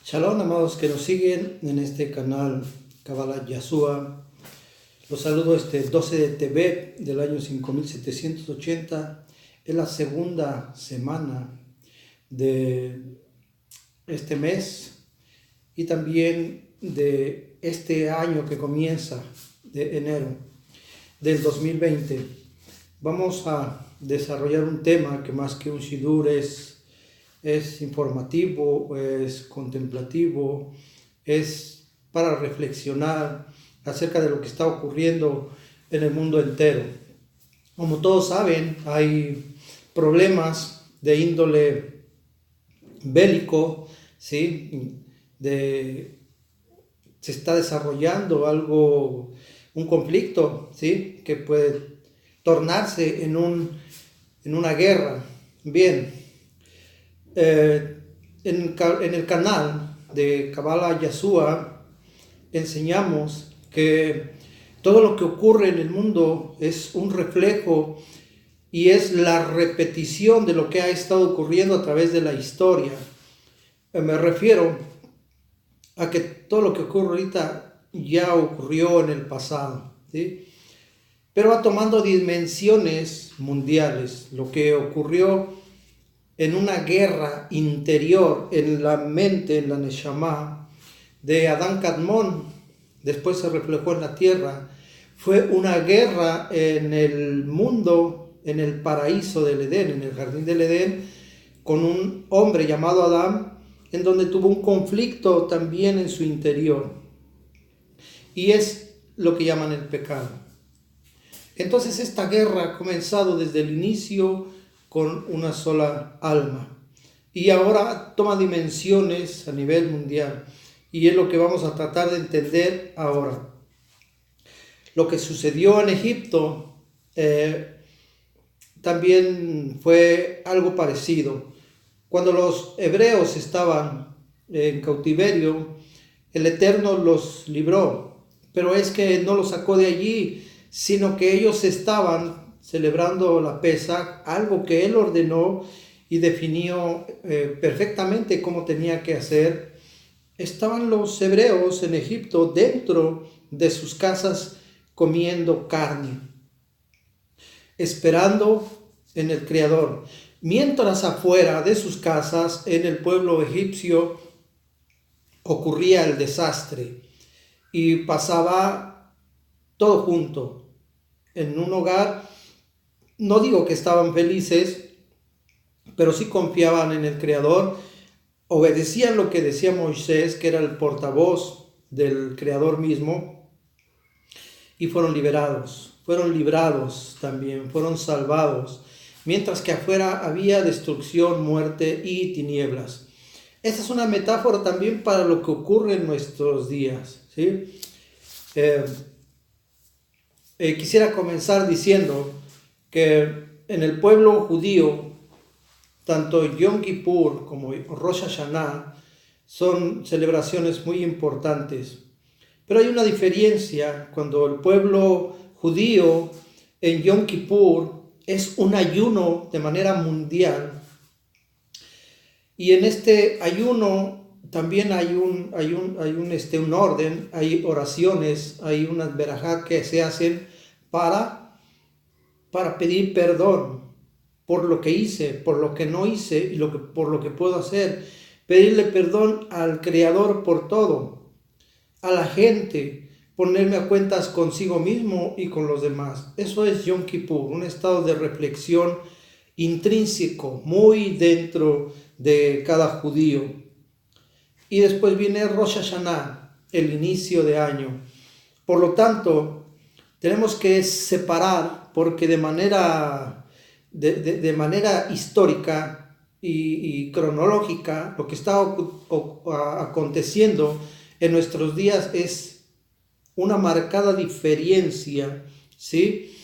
Shalom, amados que nos siguen en este canal Kabbalah Yashua. Los saludo este 12 de Tebet del año 5780. Es la segunda semana de este mes y también de este año que comienza de enero del 2020. Vamos a desarrollar un tema que más que un shidur es informativo, es contemplativo, es para reflexionar acerca de lo que está ocurriendo en el mundo entero. Como todos saben, hay problemas de índole bélico, ¿sí? Se está desarrollando un conflicto, ¿sí? Que puede tornarse en una guerra. Bien. En el canal de Kabbalah Yashua enseñamos que todo lo que ocurre en el mundo es un reflejo y es la repetición de lo que ha estado ocurriendo a través de la historia. Me refiero a que todo lo que ocurre ahorita ya ocurrió en el pasado, ¿sí? Pero va tomando dimensiones mundiales. Lo que ocurrió en una guerra interior en la mente, en la Neshama de Adán Kadmon, después se reflejó en la tierra. Fue una guerra en el mundo, en el paraíso del Edén, en el jardín del Edén, con un hombre llamado Adán, en donde tuvo un conflicto también en su interior. Y es lo que llaman el pecado. Entonces esta guerra ha comenzado desde el inicio con una sola alma. Y ahora toma dimensiones a nivel mundial. Y es lo que vamos a tratar de entender ahora. Lo que sucedió en Egipto también fue algo parecido. Cuando los hebreos estaban en cautiverio, el Eterno los libró. Pero es que no los sacó de allí, sino que ellos estaban celebrando la Pesaj, algo que Él ordenó y definió perfectamente cómo tenía que hacer. Estaban los hebreos en Egipto dentro de sus casas comiendo carne, esperando en el Creador. Mientras afuera de sus casas, en el pueblo egipcio, ocurría el desastre y pasaba todo junto. En un hogar, no digo que estaban felices, pero sí confiaban en el Creador, obedecían lo que decía Moisés, que era el portavoz del Creador mismo, y fueron librados también, fueron salvados, mientras que afuera había destrucción, muerte y tinieblas. Esta es una metáfora también para lo que ocurre en nuestros días, ¿sí? Quisiera comenzar diciendo que en el pueblo judío, tanto Yom Kippur como Rosh Hashanah son celebraciones muy importantes. Pero hay una diferencia cuando el pueblo judío en Yom Kippur es un ayuno de manera mundial. Y en este ayuno también hay un orden, hay oraciones, hay unas verajá que se hacen para pedir perdón por lo que hice, por lo que no hice y por lo que puedo hacer. Pedirle perdón al Creador por todo, a la gente, ponerme a cuentas consigo mismo y con los demás. Eso es Yom Kippur, un estado de reflexión intrínseco, muy dentro de cada judío. Y después viene Rosh Hashanah, el inicio de año. Por lo tanto, tenemos que separar, porque de manera histórica y cronológica, lo que está aconteciendo en nuestros días es una marcada diferencia, ¿sí?,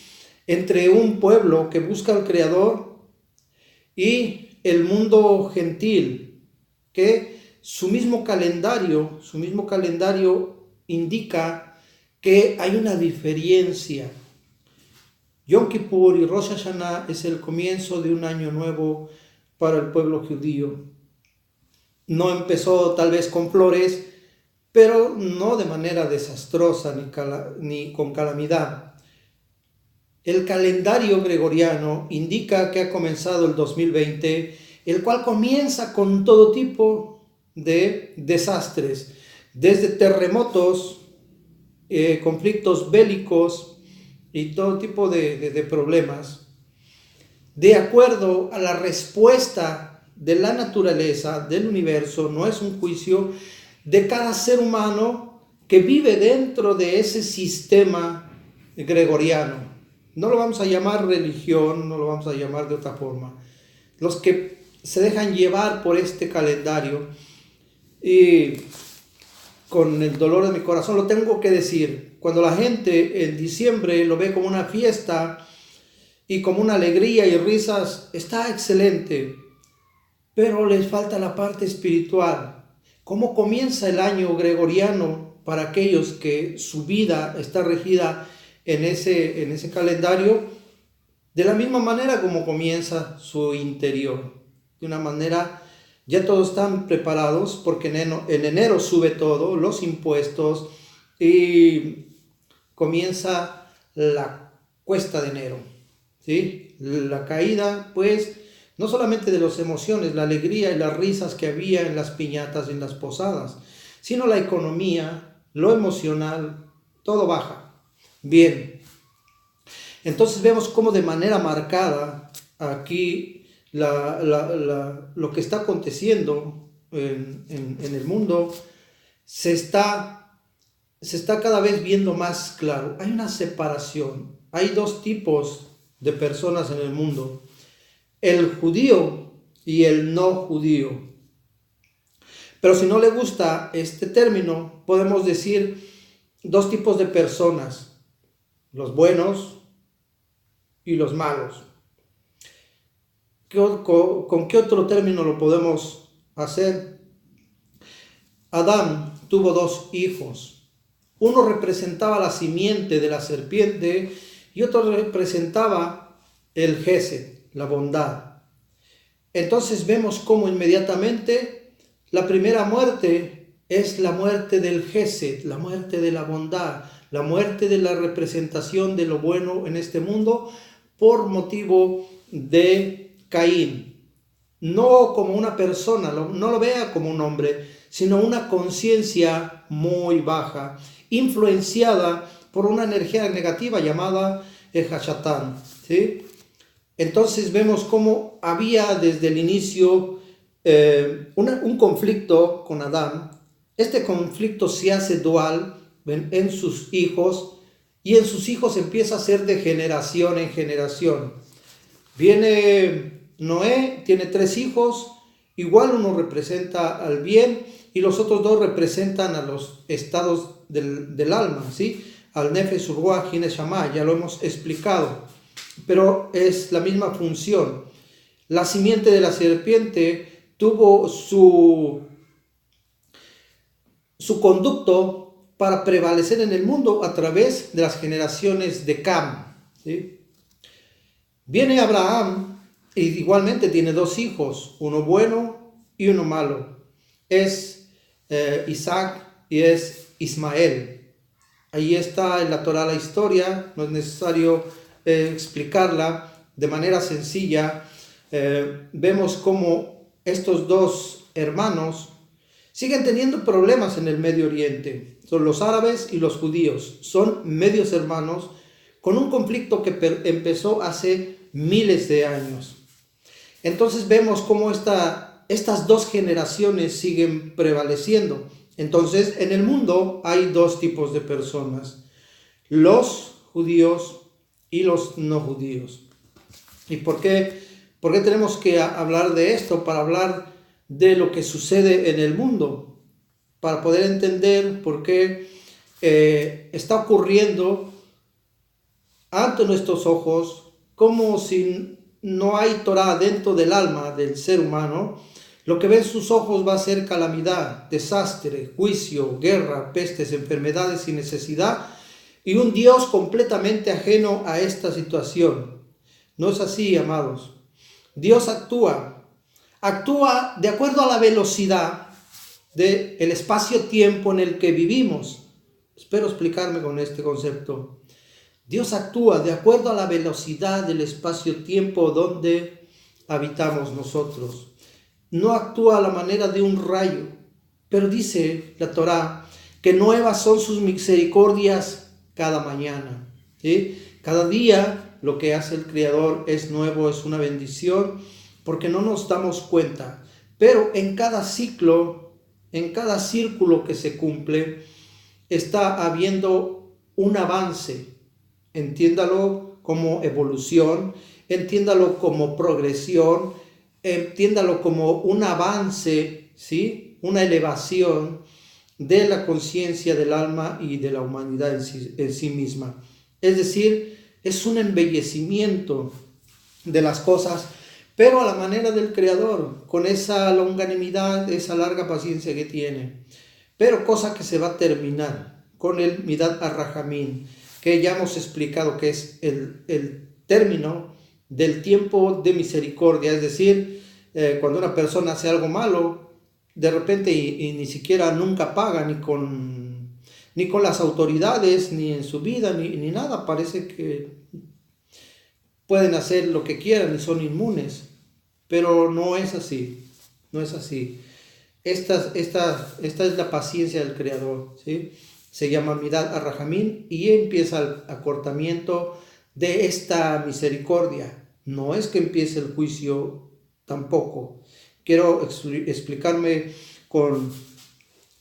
entre un pueblo que busca al Creador y el mundo gentil, que su mismo calendario indica que hay una diferencia. Yom Kippur y Rosh Hashanah es el comienzo de un año nuevo para el pueblo judío. no empezó tal vez con flores, pero no de manera desastrosa ni con calamidad. El calendario gregoriano indica que ha comenzado el 2020, el cual comienza con todo tipo de desastres, desde terremotos, conflictos bélicos y todo tipo de problemas. De acuerdo a la respuesta de la naturaleza, del universo, no es un juicio de cada ser humano que vive dentro de ese sistema gregoriano. No lo vamos a llamar religión, no lo vamos a llamar de otra forma. Los que se dejan llevar por este calendario, y con el dolor de mi corazón lo tengo que decir, cuando la gente en diciembre lo ve como una fiesta y como una alegría y risas, está excelente, pero les falta la parte espiritual. ¿Cómo comienza el año gregoriano para aquellos que su vida está regida en ese calendario? De la misma manera como comienza su interior. De una manera, ya todos están preparados porque en enero sube todo, los impuestos, y comienza la cuesta de enero, ¿sí? La caída, pues, no solamente de las emociones, la alegría y las risas que había en las piñatas y en las posadas, sino la economía, lo emocional, todo baja. Bien, entonces vemos cómo de manera marcada aquí lo que está aconteciendo en el mundo se está cada vez viendo más claro. Hay una separación, hay dos tipos de personas en el mundo: el judío y el no judío. Pero si no le gusta este término, podemos decir dos tipos de personas: los buenos y los malos. ¿Con qué otro término lo podemos hacer? Adán tuvo dos hijos. Uno representaba la simiente de la serpiente y otro representaba el Gesed, la bondad. Entonces vemos cómo inmediatamente la primera muerte es la muerte del Gesed, la muerte de la bondad, la muerte de la representación de lo bueno en este mundo por motivo de Caín. No como una persona, no lo vea como un hombre, sino una conciencia muy baja, influenciada por una energía negativa llamada el Hashatán, ¿sí? Entonces vemos cómo había desde el inicio un conflicto con Adán. Este conflicto se hace dual en sus hijos, y en sus hijos empieza a ser de generación en generación. Viene Noé, tiene 3 hijos, igual uno representa al bien y los otros 2 representan a los estados del alma, ¿sí? Al Nefesh, Ruach y Neshama, ya lo hemos explicado, pero es la misma función. La simiente de la serpiente tuvo su conducto para prevalecer en el mundo a través de las generaciones de Cam, ¿sí? Viene Abraham y igualmente tiene 2 hijos, uno bueno y uno malo. Es Isaac y es Ismael. Ahí está en la Torá la historia, no es necesario explicarla de manera sencilla. Vemos cómo estos 2 hermanos siguen teniendo problemas en el Medio Oriente. Son los árabes y los judíos. Son medios hermanos con un conflicto que empezó hace miles de años. Entonces vemos cómo estas 2 generaciones siguen prevaleciendo. Entonces en el mundo hay 2 tipos de personas: los judíos y los no judíos. ¿Y por qué tenemos que hablar de esto? Para hablar de lo que sucede en el mundo, para poder entender por qué está ocurriendo ante nuestros ojos, como si no hay Torah dentro del alma del ser humano. Lo que ven sus ojos va a ser calamidad, desastre, juicio, guerra, pestes, enfermedades y necesidad, y un Dios completamente ajeno a esta situación. No es así, amados. Dios actúa actúa de acuerdo a la velocidad del espacio-tiempo en el que vivimos. Espero explicarme con este concepto. Dios actúa de acuerdo a la velocidad del espacio-tiempo donde habitamos nosotros. No actúa a la manera de un rayo, pero dice la Torá que nuevas son sus misericordias cada mañana. ¿Sí? Cada día lo que hace el Creador es nuevo, es una bendición, porque no nos damos cuenta. Pero en cada ciclo, en cada círculo que se cumple, está habiendo un avance. Entiéndalo como evolución, entiéndalo como progresión, entiéndalo como un avance, ¿sí? Una elevación de la conciencia del alma y de la humanidad en sí misma. Es decir, es un embellecimiento de las cosas, pero a la manera del Creador, con esa longanimidad, esa larga paciencia que tiene. Pero cosa que se va a terminar con el Midat HaRahamim, que ya hemos explicado que es el término del tiempo de misericordia. Es decir, cuando una persona hace algo malo, de repente y ni siquiera nunca paga ni con las autoridades, ni en su vida, ni nada. Parece que pueden hacer lo que quieran y son inmunes, pero no es así, no es así. Esta es la paciencia del Creador, ¿sí? Se llama Midat HaRahamim y empieza el acortamiento de esta misericordia. No es que empiece el juicio tampoco. Quiero explicarme con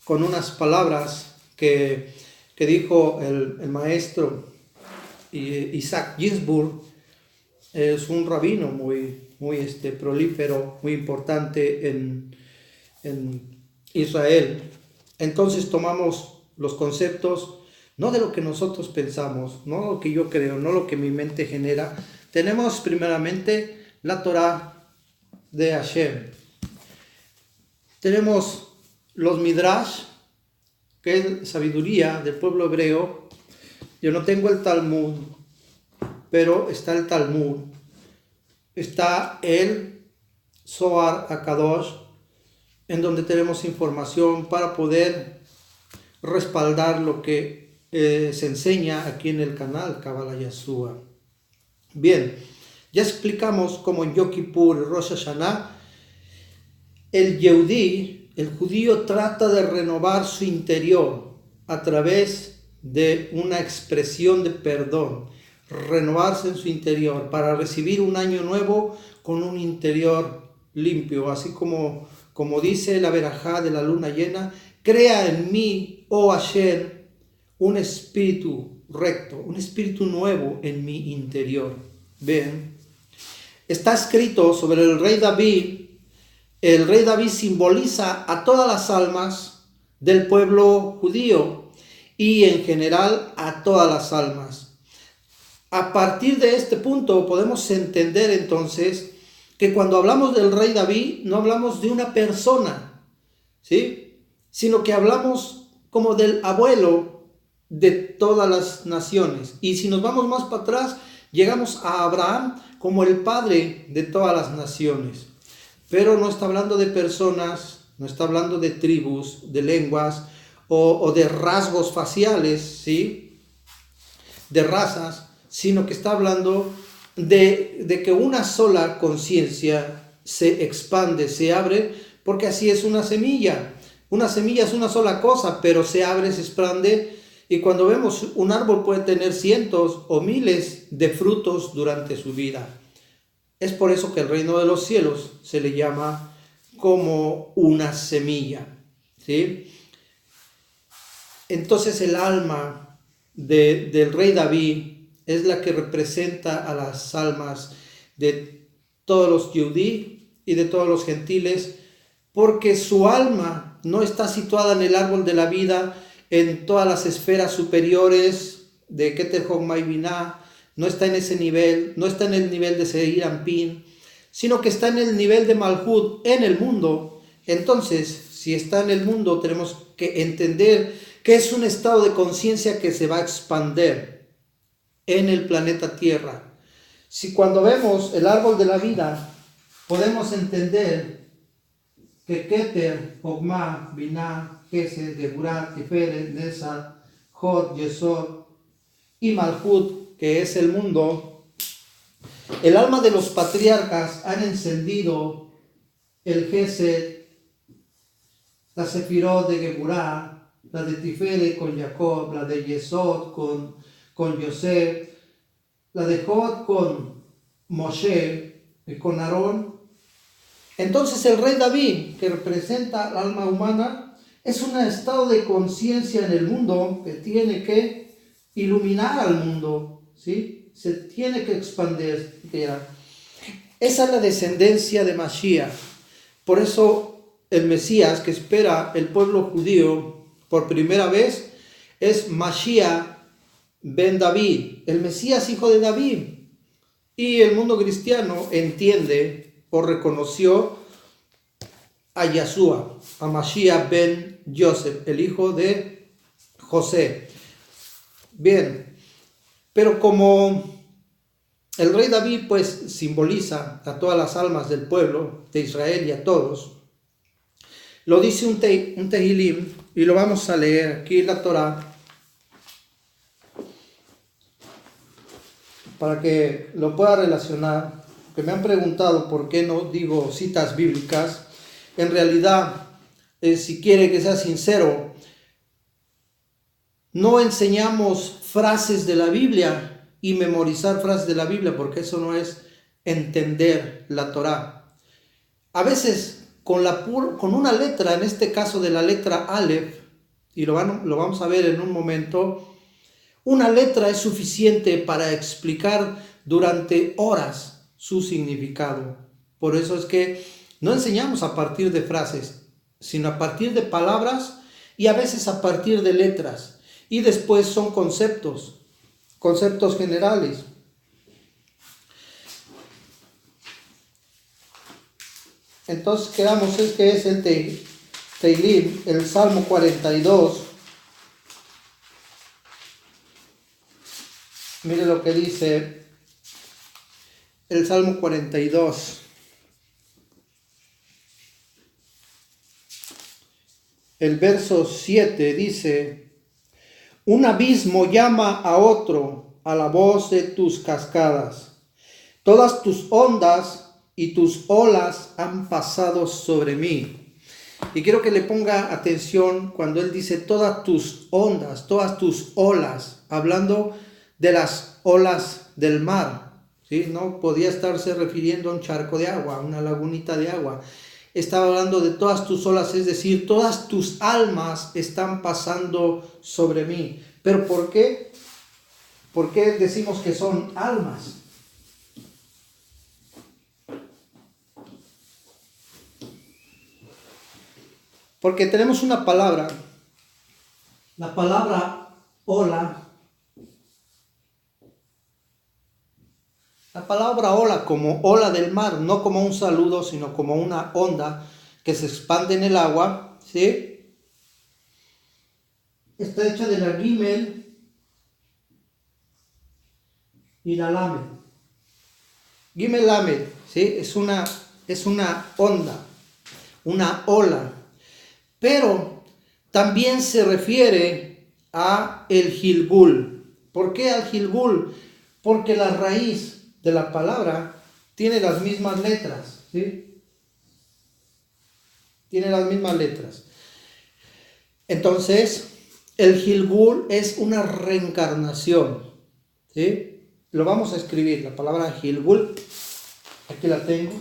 unas palabras que dijo el maestro Isaac Ginsburg. Es un rabino muy prolífero, muy importante en Israel. Entonces tomamos los conceptos, no de lo que nosotros pensamos, no lo que yo creo, no lo que mi mente genera. Tenemos primeramente la Torá de Hashem. Tenemos los Midrash, que es sabiduría del pueblo hebreo. Yo no tengo el Talmud, pero está el Talmud. Está el Zohar HaKadosh, en donde tenemos información para poder respaldar lo que se enseña aquí en el canal Kabbalah Yeshua. Bien, ya explicamos cómo en Yom Kippur y Rosh Hashanah el Yehudí, el judío, trata de renovar su interior a través de una expresión de perdón, renovarse en su interior para recibir un año nuevo con un interior limpio, así como dice la verajá de la luna llena: crea en mí, oh Hashem, un espíritu recto, un espíritu nuevo en mi interior. Ven, está escrito sobre el rey David. El rey David simboliza a todas las almas del pueblo judío y en general a todas las almas. A partir de este punto podemos entender entonces que cuando hablamos del rey David no hablamos de una persona, ¿sí? Sino que hablamos como del abuelo de todas las naciones. Y si nos vamos más para atrás, llegamos a Abraham como el padre de todas las naciones. Pero no está hablando de personas, no está hablando de tribus, de lenguas o de rasgos faciales, ¿sí? De razas, sino que está hablando de que una sola conciencia se expande, se abre, porque así es una semilla. Una semilla es una sola cosa, pero se abre, se expande, y cuando vemos un árbol puede tener cientos o miles de frutos durante su vida. Es por eso que el reino de los cielos se le llama como una semilla, ¿sí? Entonces el alma del rey David es la que representa a las almas de todos los yudí y de todos los gentiles, porque su alma no está situada en el árbol de la vida, en todas las esferas superiores de Keter Chokhmah y Binah. No está en ese nivel, no está en el nivel de Seir Anpin, sino que está en el nivel de Malhut, en el mundo. Entonces, si está en el mundo, tenemos que entender que es un estado de conciencia que se va a expander en el planeta Tierra. Si cuando vemos el árbol de la vida, podemos entender que Keter, Ogma, Binah, Gesed, Geburah, Tiferet, Nesa, Jod, Yesod y Malhut, que es el mundo, el alma de los patriarcas han encendido el Gesed, la Sefirot de Geburah, la de Tiferet con Jacob, la de Yesod con Yosef, la de Jod con Moshe y con Aarón. Entonces el rey David, que representa el alma humana, es un estado de conciencia en el mundo que tiene que iluminar al mundo, ¿sí? Se tiene que expandir. Esa es la descendencia de Mashiach. Por eso el Mesías que espera el pueblo judío por primera vez es Mashiach ben David, el Mesías hijo de David. Y el mundo cristiano entiende o reconoció a Yeshua, a Mashiach ben Yosef, el hijo de José. Bien, pero como el rey David pues simboliza a todas las almas del pueblo de Israel y a todos, lo dice un Tehilim y lo vamos a leer aquí en la Torá para que lo pueda relacionar. Que me han preguntado por qué no digo citas bíblicas. En realidad, si quiere que sea sincero, no enseñamos frases de la Biblia y memorizar frases de la Biblia, porque eso no es entender la Torá. A veces con una letra, en este caso de la letra Aleph, y lo vamos a ver en un momento, una letra es suficiente para explicar durante horas su significado. Por eso es que no enseñamos a partir de frases, sino a partir de palabras y a veces a partir de letras. Y después son conceptos generales. Entonces quedamos es que es el Tehilim, el Salmo 42. Mire lo que dice el Salmo 42. El verso 7 dice: un abismo llama a otro a la voz de tus cascadas. Todas tus ondas y tus olas han pasado sobre mí. Y quiero que le ponga atención cuando él dice todas tus ondas, todas tus olas, hablando de las olas del mar. ¿Sí? No podía estarse refiriendo a un charco de agua, a una lagunita de agua. Estaba hablando de todas tus olas, es decir, todas tus almas están pasando sobre mí. ¿Pero por qué? ¿Por qué decimos que son almas? Porque tenemos una palabra, la palabra ola. La palabra ola como ola del mar, no como un saludo, sino como una onda que se expande en el agua, ¿sí? Está hecha de la Gimel y la Lamed. Gimel Lamed, ¿sí? Es una onda, una ola. Pero también se refiere a el Gilgul. ¿Por qué al Gilgul? Porque la raíz de la palabra tiene las mismas letras, ¿sí? Tiene las mismas letras. Entonces, el Gilgul es una reencarnación, ¿sí? Lo vamos a escribir, la palabra Gilgul, aquí la tengo.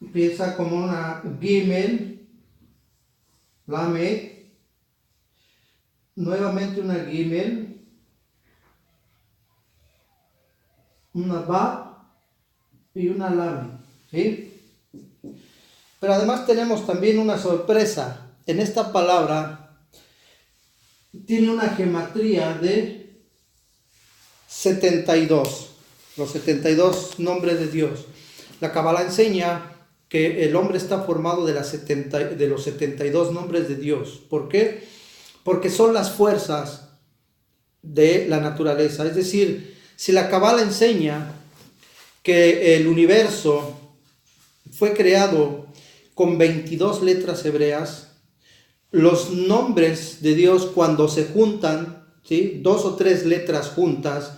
Empieza como una Gimel, Lamed, nuevamente una Gimel, una Ba y una Lamed, ¿sí? Pero además tenemos también una sorpresa. En esta palabra tiene una gematría de 72, los 72 nombres de Dios. La Kabbalah enseña que el hombre está formado de los 72 nombres de Dios. ¿Por qué? Porque son las fuerzas de la naturaleza. Es decir, si la Kabbalah enseña que el universo fue creado con 22 letras hebreas. Los nombres de Dios, cuando se juntan, ¿sí?, 2 o 3 letras juntas,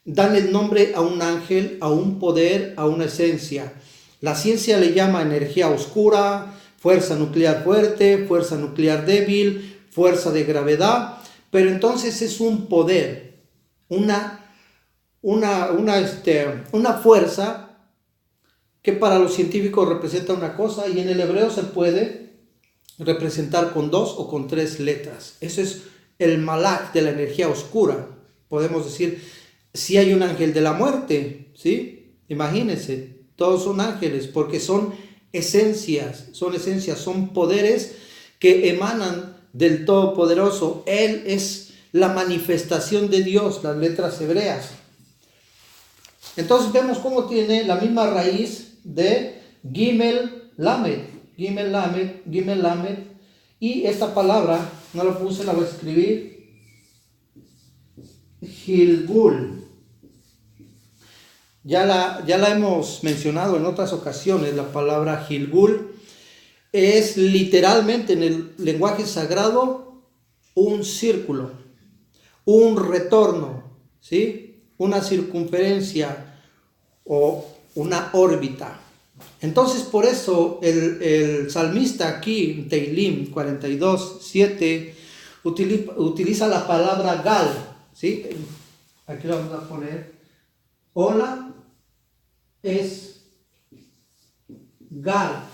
dan el nombre a un ángel, a un poder, a una esencia. La ciencia le llama energía oscura, fuerza nuclear fuerte, fuerza nuclear débil, fuerza de gravedad, pero entonces es un poder, una fuerza que para los científicos representa una cosa, y en el hebreo se puede representar con 2 o con 3 letras. Eso es el malach de la energía oscura. Podemos decir, si hay un ángel de la muerte, ¿sí? Imagínense, todos son ángeles porque son esencias, son poderes que emanan del Todopoderoso. Él es la manifestación de Dios, las letras hebreas. Entonces vemos cómo tiene la misma raíz de Gimel Lamed, y esta palabra, no la puse, la voy a escribir, Gilgul. Ya la hemos mencionado en otras ocasiones. La palabra Gilgul es literalmente en el lenguaje sagrado un círculo, un retorno, ¿sí?, una circunferencia o una órbita. Entonces, por eso el salmista aquí, en Teilim 42:7, utiliza la palabra Gal, ¿sí? Aquí lo vamos a poner. Hola es Gal.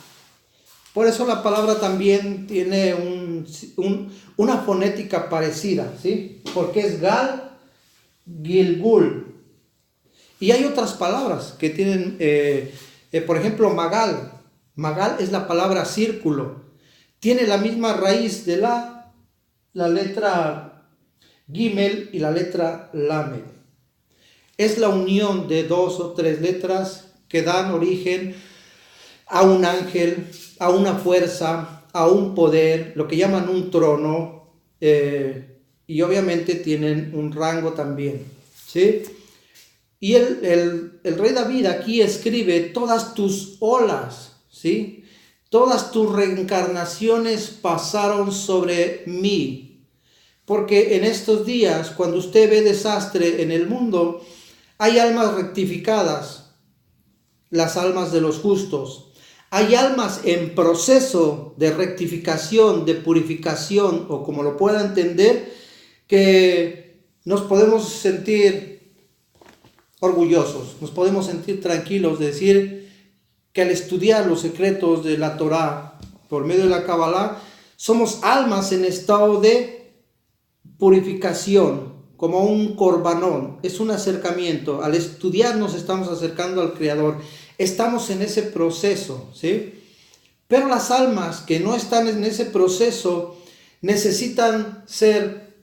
Por eso la palabra también tiene una fonética parecida, ¿sí? Porque es Gal, Gilgul. Y hay otras palabras que tienen, por ejemplo, Magal. Magal es la palabra círculo. Tiene la misma raíz de la letra Gimel y la letra Lamed. Es la unión de 2 o 3 letras que dan origen a un ángel, a una fuerza, a un poder, lo que llaman un trono, y obviamente tienen un rango también, ¿sí? Y el rey David aquí escribe: todas tus olas, ¿sí?, todas tus reencarnaciones pasaron sobre mí. Porque en estos días, cuando usted ve desastre en el mundo, hay almas rectificadas, las almas de los justos. Hay almas en proceso de rectificación, de purificación, o como lo pueda entender, que nos podemos sentir orgullosos, nos podemos sentir tranquilos de decir que al estudiar los secretos de la Torá por medio de la Kabbalah, somos almas en estado de purificación, como un corbanón. Es un acercamiento. Al estudiar nos estamos acercando al Creador. Estamos en ese proceso, ¿sí? Pero las almas que no están en ese proceso necesitan ser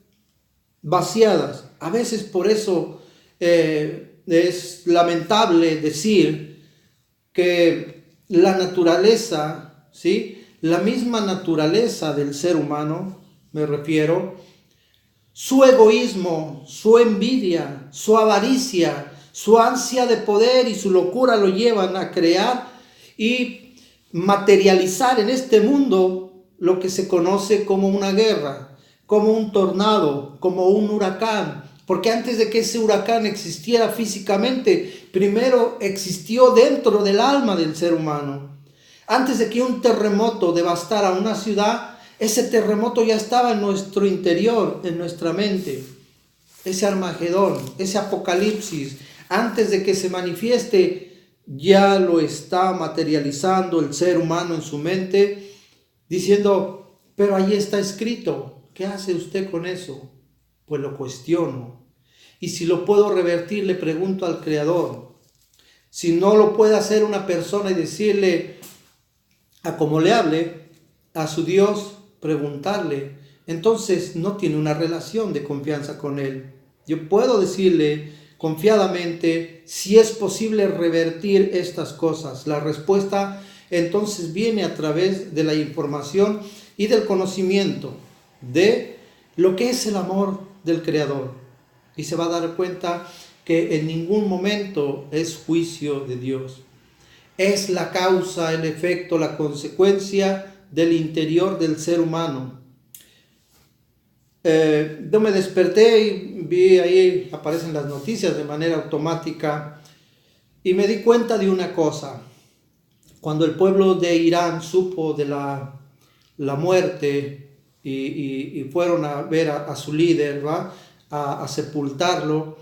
vaciadas. A veces por eso es lamentable decir que la naturaleza, ¿sí?, la misma naturaleza del ser humano, me refiero, su egoísmo, su envidia, su avaricia, su ansia de poder y su locura lo llevan a crear y materializar en este mundo lo que se conoce como una guerra, como un tornado, como un huracán. Porque antes de que ese huracán existiera físicamente, primero existió dentro del alma del ser humano. Antes de que un terremoto devastara una ciudad, ese terremoto ya estaba en nuestro interior, en nuestra mente. Ese Armagedón, ese Apocalipsis, antes de que se manifieste, ya lo está materializando el ser humano en su mente, diciendo: pero ahí está escrito, ¿qué hace usted con eso? Pues lo cuestiono. Y si lo puedo revertir, le pregunto al Creador. Si no lo puede hacer una persona y decirle, a como le hable, a su Dios, preguntarle, entonces no tiene una relación de confianza con Él. Yo puedo decirle confiadamente si es posible revertir estas cosas. La respuesta entonces viene a través de la información y del conocimiento de lo que es el amor del Creador. Y se va a dar cuenta que en ningún momento es juicio de Dios. Es la causa, el efecto, la consecuencia del interior del ser humano. Yo me desperté y vi ahí, aparecen las noticias de manera automática, y me di cuenta de una cosa. Cuando el pueblo de Irán supo de la muerte y fueron a ver a su líder, ¿va? A sepultarlo,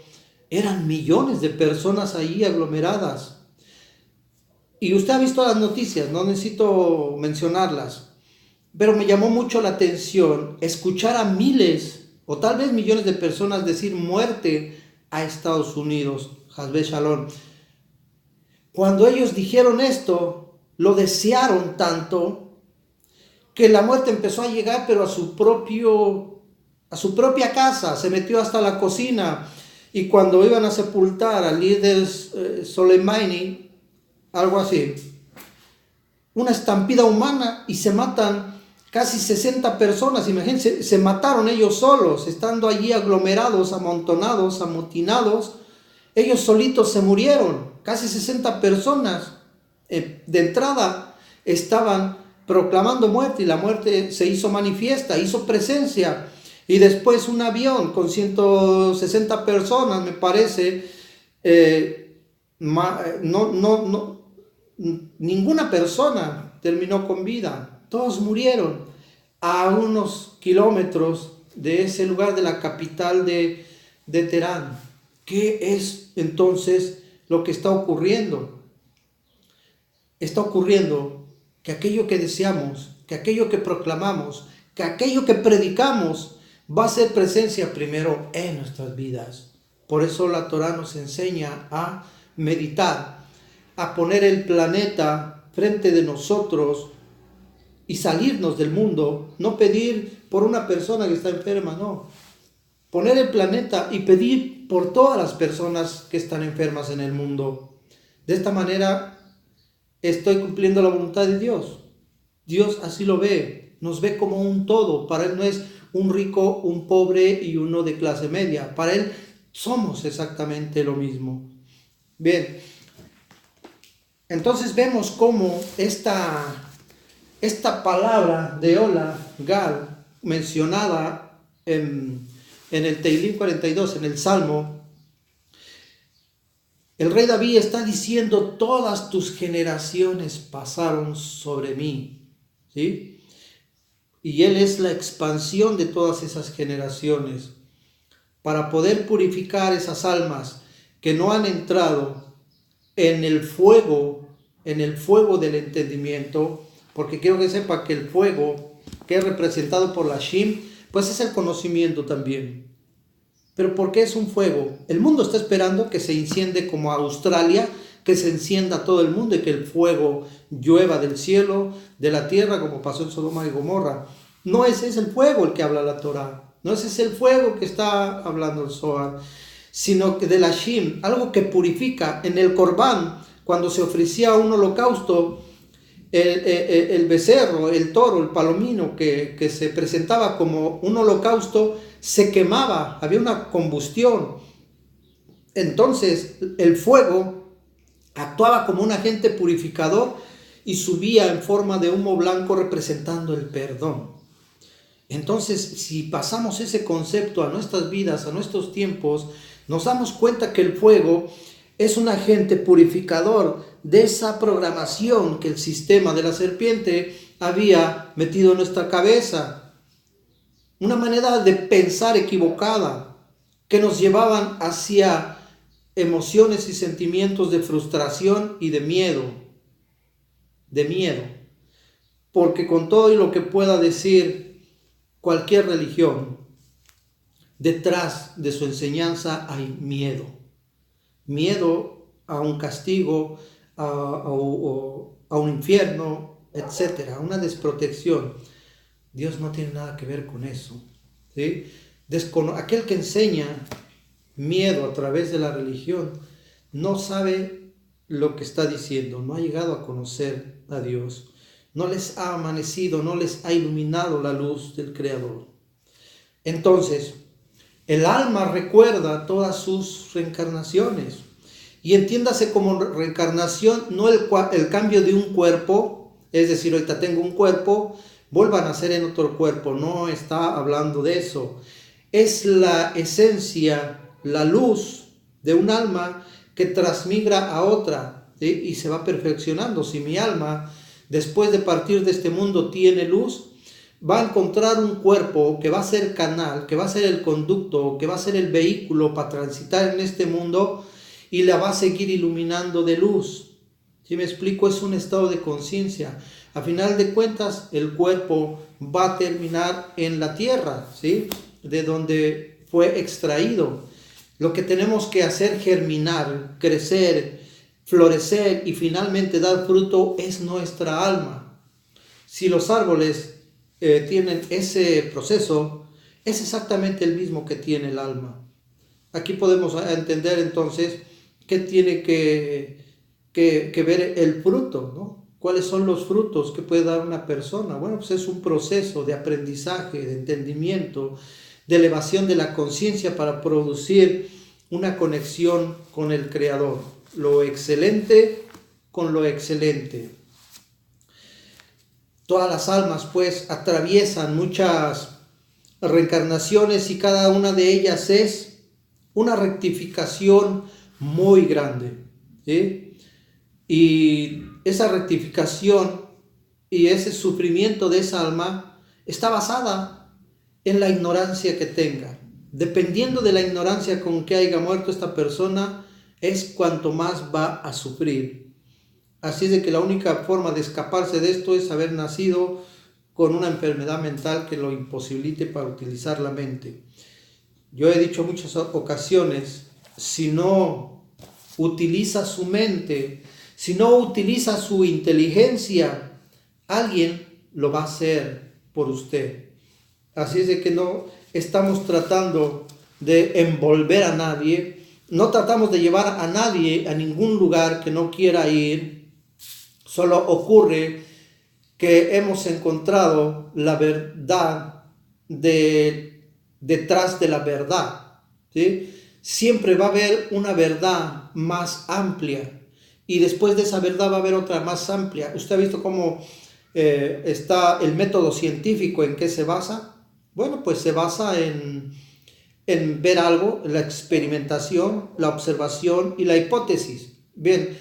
eran millones de personas ahí aglomeradas. Y usted ha visto las noticias, no necesito mencionarlas, pero me llamó mucho la atención escuchar a miles o tal vez millones de personas decir muerte a Estados Unidos, Hasbe Shalom. Cuando ellos dijeron esto, lo desearon tanto que la muerte empezó a llegar, pero a su propia casa, se metió hasta la cocina. Y cuando iban a sepultar al líder Soleimani, algo así, una estampida humana y se matan casi 60 personas. Imagínense, se mataron ellos solos, estando allí aglomerados, amontonados, amotinados. Ellos solitos se murieron, casi 60 personas. De entrada estaban proclamando muerte y la muerte se hizo manifiesta, hizo presencia. Y después un avión con 160 personas, me parece, ninguna persona terminó con vida. Todos murieron a unos kilómetros de ese lugar, de la capital de Teherán. ¿Qué es entonces lo que está ocurriendo? Está ocurriendo que aquello que deseamos, que aquello que proclamamos, que aquello que predicamos va a ser presencia primero en nuestras vidas. Por eso la Torah nos enseña a meditar, a poner el planeta frente de nosotros y salirnos del mundo, no pedir por una persona que está enferma, no. Poner el planeta y pedir por todas las personas que están enfermas en el mundo. De esta manera estoy cumpliendo la voluntad de Dios. Dios así lo ve, nos ve como un todo. Para Él no es un rico, un pobre y uno de clase media. Para Él somos exactamente lo mismo. Bien, entonces vemos cómo esta palabra de Ola, Gal, mencionada en el Tehilim 42, en el Salmo, el rey David está diciendo: todas tus generaciones pasaron sobre mí, ¿sí? Y él es la expansión de todas esas generaciones para poder purificar esas almas que no han entrado en el fuego del entendimiento, porque quiero que sepa que el fuego que es representado por la Shim, pues es el conocimiento también. ¿Pero por qué es un fuego? El mundo está esperando que se enciende como Australia, que se encienda todo el mundo y que el fuego llueva del cielo, de la tierra, como pasó en Sodoma y Gomorra. No ese es el fuego el que habla la Torah, no ese es el fuego que está hablando el Zohar, sino que de la Shim, algo que purifica. En el Corbán, cuando se ofrecía un holocausto, el becerro, el toro, el palomino que se presentaba como un holocausto, se quemaba, había una combustión. Entonces el fuego actuaba como un agente purificador y subía en forma de humo blanco representando el perdón. Entonces, si pasamos ese concepto a nuestras vidas, a nuestros tiempos, nos damos cuenta que el fuego es un agente purificador de esa programación que el sistema de la serpiente había metido en nuestra cabeza. Una manera de pensar equivocada que nos llevaban hacia emociones y sentimientos de frustración y de miedo. Porque con todo y lo que pueda decir cualquier religión, detrás de su enseñanza hay miedo. Miedo a un castigo, a un infierno, etcétera, una desprotección. Dios no tiene nada que ver con eso, ¿sí? Aquel que enseña miedo a través de la religión no sabe lo que está diciendo, no ha llegado a conocer a Dios, no les ha amanecido, no les ha iluminado la luz del Creador. Entonces, El alma recuerda todas sus reencarnaciones. Y entiéndase como reencarnación no el cambio de un cuerpo, es decir, ahorita tengo un cuerpo, vuelva a nacer en otro cuerpo. No está hablando de eso. Es la esencia, la luz de un alma que transmigra a otra, ¿sí? Y se va perfeccionando. Si mi alma, después de partir de este mundo, tiene luz, va a encontrar un cuerpo que va a ser canal, que va a ser el conducto, que va a ser el vehículo para transitar en este mundo y la va a seguir iluminando de luz. ¿Sí me explico? Es un estado de conciencia. A final de cuentas, el cuerpo va a terminar en la tierra, ¿sí? De donde fue extraído. Lo que tenemos que hacer germinar, crecer, florecer y finalmente dar fruto es nuestra alma. Si los árboles tienen ese proceso, es exactamente el mismo que tiene el alma. Aquí podemos entender entonces qué tiene que ver el fruto, ¿no? ¿Cuáles son los frutos que puede dar una persona? Bueno, pues es un proceso de aprendizaje, de entendimiento, de elevación de la conciencia para producir una conexión con el Creador. Lo excelente con lo excelente. Todas las almas pues atraviesan muchas reencarnaciones y cada una de ellas es una rectificación muy grande, ¿sí? Y esa rectificación y ese sufrimiento de esa alma está basada en la ignorancia que tenga. Dependiendo de la ignorancia con que haya muerto esta persona, es cuanto más va a sufrir. Así es de que la única forma de escaparse de esto es haber nacido con una enfermedad mental que lo imposibilite para utilizar la mente. Yo he dicho en muchas ocasiones, si no utiliza su mente, si no utiliza su inteligencia, alguien lo va a hacer por usted. Así es de que no estamos tratando de envolver a nadie, no tratamos de llevar a nadie a ningún lugar que no quiera ir. Solo ocurre que hemos encontrado la verdad detrás de la verdad, ¿sí? Siempre va a haber una verdad más amplia y después de esa verdad va a haber otra más amplia. ¿Usted ha visto cómo está el método científico? ¿En qué se basa? Bueno, pues se basa en ver algo, la experimentación, la observación y la hipótesis. Bien,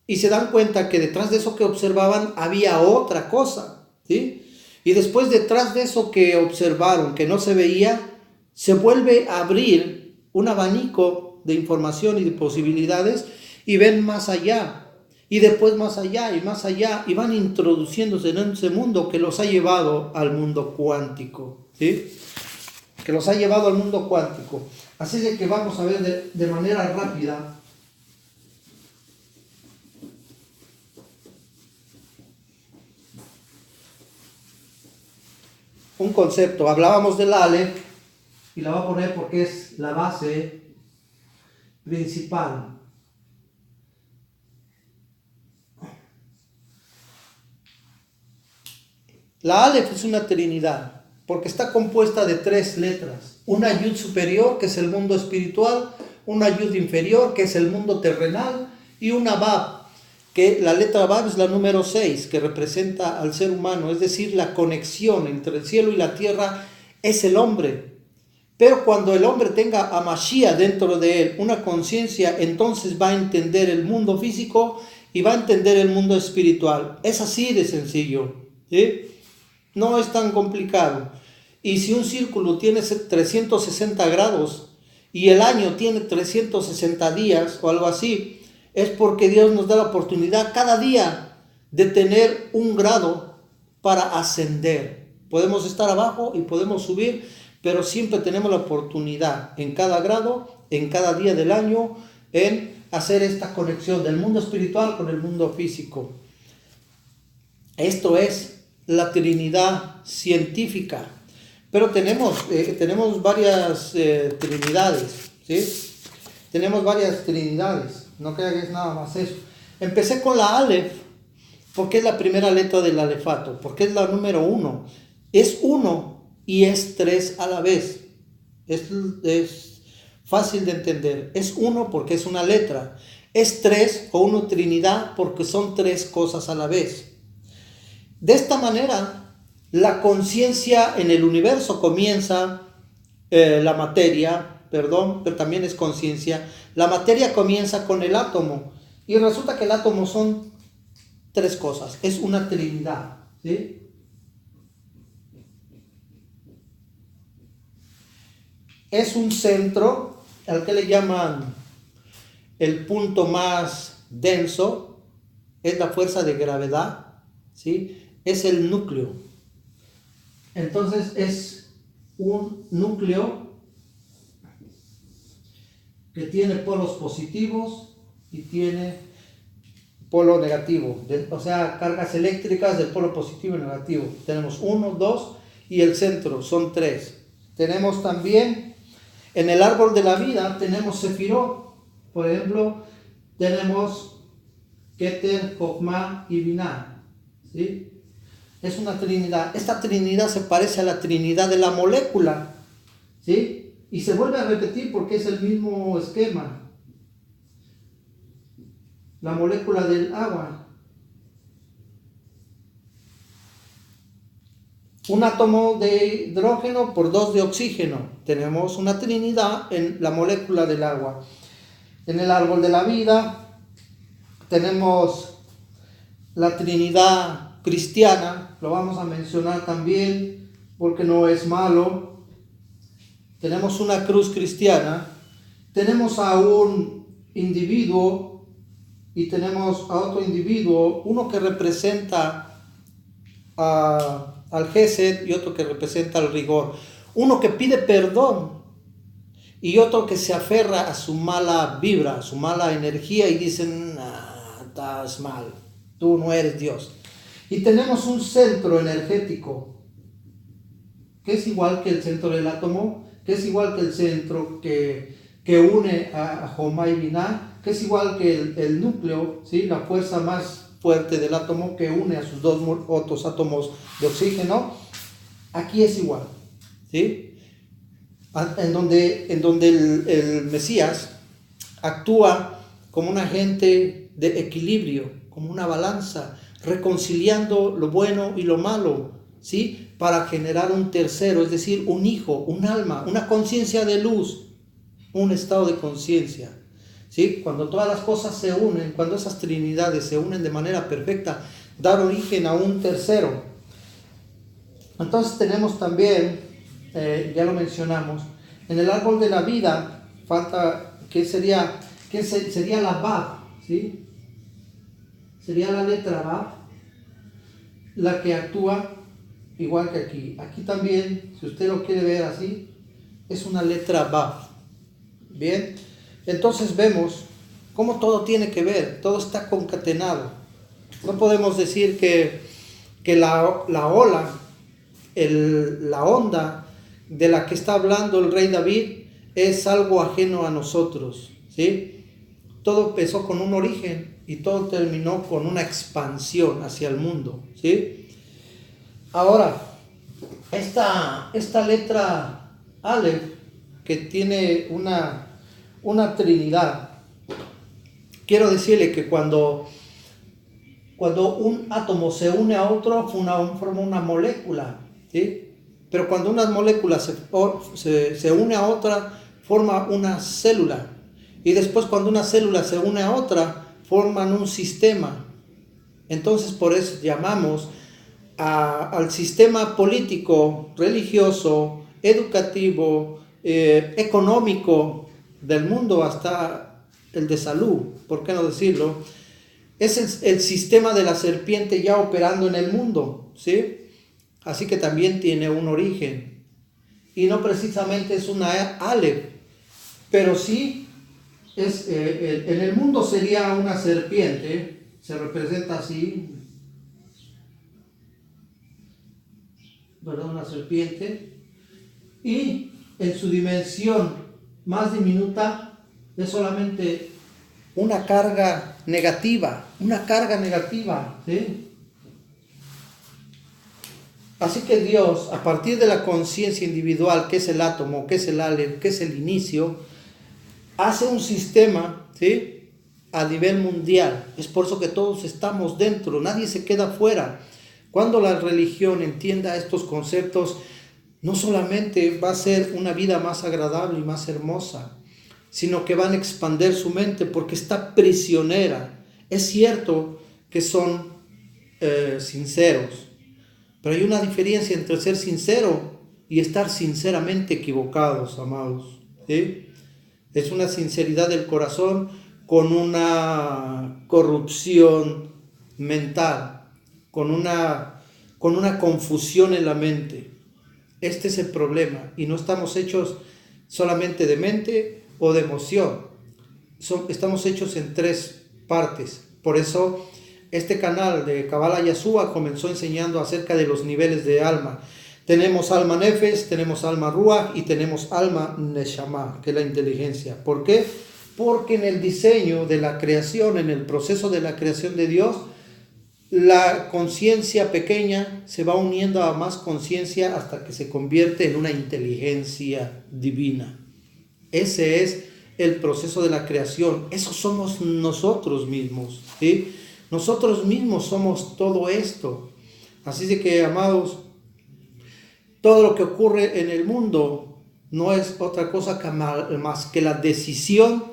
y se dan cuenta que detrás de eso que observaban había otra cosa, ¿sí? Y después detrás de eso que observaron, que no se veía, se vuelve a abrir un abanico de información y de posibilidades y ven más allá, y después más allá, y van introduciéndose en ese mundo que los ha llevado al mundo cuántico, ¿sí? Que los ha llevado al mundo cuántico. Así de que vamos a ver de manera rápida un concepto. Hablábamos del Aleph y la voy a poner porque es la base principal. La Aleph es una trinidad porque está compuesta de 3 letras. Una Yud superior, que es el mundo espiritual, una Yud inferior, que es el mundo terrenal, y una Bab, que la letra Bab es la número 6, que representa al ser humano, es decir, la conexión entre el cielo y la tierra es el hombre. Pero cuando el hombre tenga a Mashiach dentro de él, una conciencia, entonces va a entender el mundo físico y va a entender el mundo espiritual. Es así de sencillo, ¿sí? No es tan complicado. Y si un círculo tiene 360 grados y el año tiene 360 días o algo así, es porque Dios nos da la oportunidad cada día de tener un grado para ascender. Podemos estar abajo y podemos subir, pero siempre tenemos la oportunidad en cada grado, en cada día del año, en hacer esta conexión del mundo espiritual con el mundo físico. Esto es la Trinidad científica. Pero tenemos varias trinidades, ¿sí? Tenemos varias trinidades. No crean que es nada más eso. Empecé con la Aleph, porque es la primera letra del alefato, porque es la número 1. Es 1 y es 3 a la vez. Es fácil de entender. Es uno porque es una letra. Es tres o una trinidad porque son tres cosas a la vez. De esta manera, la conciencia en el universo comienza, la materia, pero también es conciencia. La materia comienza con el átomo y resulta que el átomo son tres cosas. Es una trinidad, ¿sí? Es un centro al que le llaman el punto más denso, es la fuerza de gravedad, ¿sí? Es el núcleo. Entonces es un núcleo que tiene polos positivos y tiene polo negativo, o sea, cargas eléctricas del polo positivo y negativo. Tenemos 1, 2 y el centro, son 3. Tenemos también, en el árbol de la vida, tenemos Sefirot. Por ejemplo, tenemos Keter, Jochma y Binah, ¿sí? Es una trinidad. Esta trinidad se parece a la trinidad de la molécula, ¿sí? Y se vuelve a repetir porque es el mismo esquema. La molécula del agua. Un átomo de hidrógeno por 2 de oxígeno. Tenemos una trinidad en la molécula del agua. En el árbol de la vida tenemos la trinidad cristiana, lo vamos a mencionar también porque no es malo. Tenemos una cruz cristiana, tenemos a un individuo y tenemos a otro individuo, uno que representa al Gesed y otro que representa al rigor, uno que pide perdón y otro que se aferra a su mala vibra, a su mala energía y dicen, estás mal, tú no eres Dios. Y tenemos un centro energético que es igual que el centro del átomo, que es igual que el centro que une a Jochma y Binah, que es igual que el núcleo, ¿sí? La fuerza más fuerte del átomo que une a sus 2 otros átomos de oxígeno. Aquí es igual, ¿sí? En donde el Mesías actúa como un agente de equilibrio, como una balanza, reconciliando lo bueno y lo malo, ¿sí? Para generar un tercero, es decir, un hijo, un alma, una conciencia de luz, un estado de conciencia, ¿sí? Cuando todas las cosas se unen, cuando esas trinidades se unen de manera perfecta, dar origen a un tercero. Entonces tenemos también, ya lo mencionamos, en el árbol de la vida falta, ¿qué sería la Vav? ¿Sí? Sería la letra Vav la que actúa igual que aquí. Aquí también, si usted lo quiere ver así, es una letra Vav. Bien, entonces vemos cómo todo tiene que ver, todo está concatenado. No podemos decir que la ola, la onda de la que está hablando el rey David es algo ajeno a nosotros, ¿sí? Todo empezó con un origen y todo terminó con una expansión hacia el mundo, ¿sí? Ahora, esta letra Aleph, que tiene una trinidad, quiero decirle que cuando un átomo se une a otro, forma una molécula, ¿sí? Pero cuando una molécula se une a otra, forma una célula. Y después cuando una célula se une a otra, forman un sistema. Entonces por eso llamamos al sistema político, religioso, educativo, económico del mundo, hasta el de salud, ¿por qué no decirlo? Es el sistema de la serpiente ya operando en el mundo, ¿sí? Así que también tiene un origen. Y no precisamente es una Aleph, pero sí en el mundo sería una serpiente, se representa así, ¿verdad? Una serpiente. Y en su dimensión más diminuta es solamente una carga negativa, ¿sí? Así que Dios, a partir de la conciencia individual, que es el átomo, que es el Aleph, que es el inicio, hace un sistema, ¿sí?, a nivel mundial. Es por eso que todos estamos dentro, nadie se queda fuera. Cuando la religión entienda estos conceptos, no solamente va a ser una vida más agradable y más hermosa, sino que van a expandir su mente porque está prisionera. Es cierto que son sinceros, pero hay una diferencia entre ser sincero y estar sinceramente equivocados, amados, ¿sí? Es una sinceridad del corazón con una corrupción mental, con una confusión en la mente. Este es el problema, y no estamos hechos solamente de mente o de emoción. Estamos hechos en tres partes. Por eso este canal de Kabbalah Yeshua comenzó enseñando acerca de los niveles de alma. Tenemos alma nefesh, tenemos alma ruach y tenemos alma neshama, que es la inteligencia. ¿Por qué? Porque en el diseño de la creación, en el proceso de la creación de Dios, la conciencia pequeña se va uniendo a más conciencia hasta que se convierte en una inteligencia divina. Ese es el proceso de la creación. Eso somos nosotros mismos, ¿sí? Nosotros mismos somos todo esto. Así de que, amados, todo lo que ocurre en el mundo no es otra cosa más que la decisión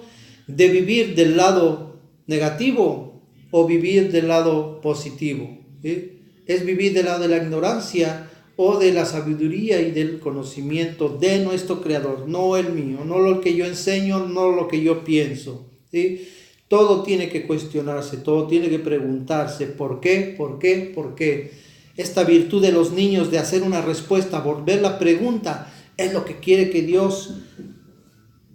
de vivir del lado negativo o vivir del lado positivo, ¿sí? Es vivir del lado de la ignorancia o de la sabiduría y del conocimiento de nuestro Creador, no el mío, no lo que yo enseño, no lo que yo pienso, ¿sí? Todo tiene que cuestionarse, todo tiene que preguntarse, ¿por qué? ¿Por qué? ¿Por qué? Esta virtud de los niños de hacer una respuesta, volver la pregunta, es lo que quiere que Dios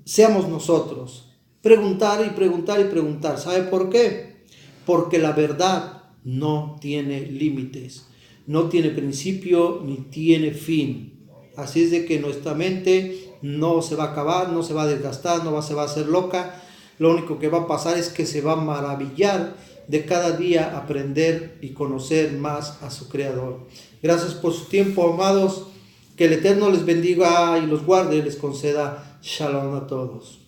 seamos nosotros. Preguntar y preguntar y preguntar. ¿Sabe por qué? Porque la verdad no tiene límites, no tiene principio ni tiene fin. Así es de que nuestra mente no se va a acabar, no se va a desgastar, se va a hacer loca. Lo único que va a pasar es que se va a maravillar de cada día aprender y conocer más a su Creador. Gracias por su tiempo, amados. Que el Eterno les bendiga y los guarde y les conceda Shalom a todos.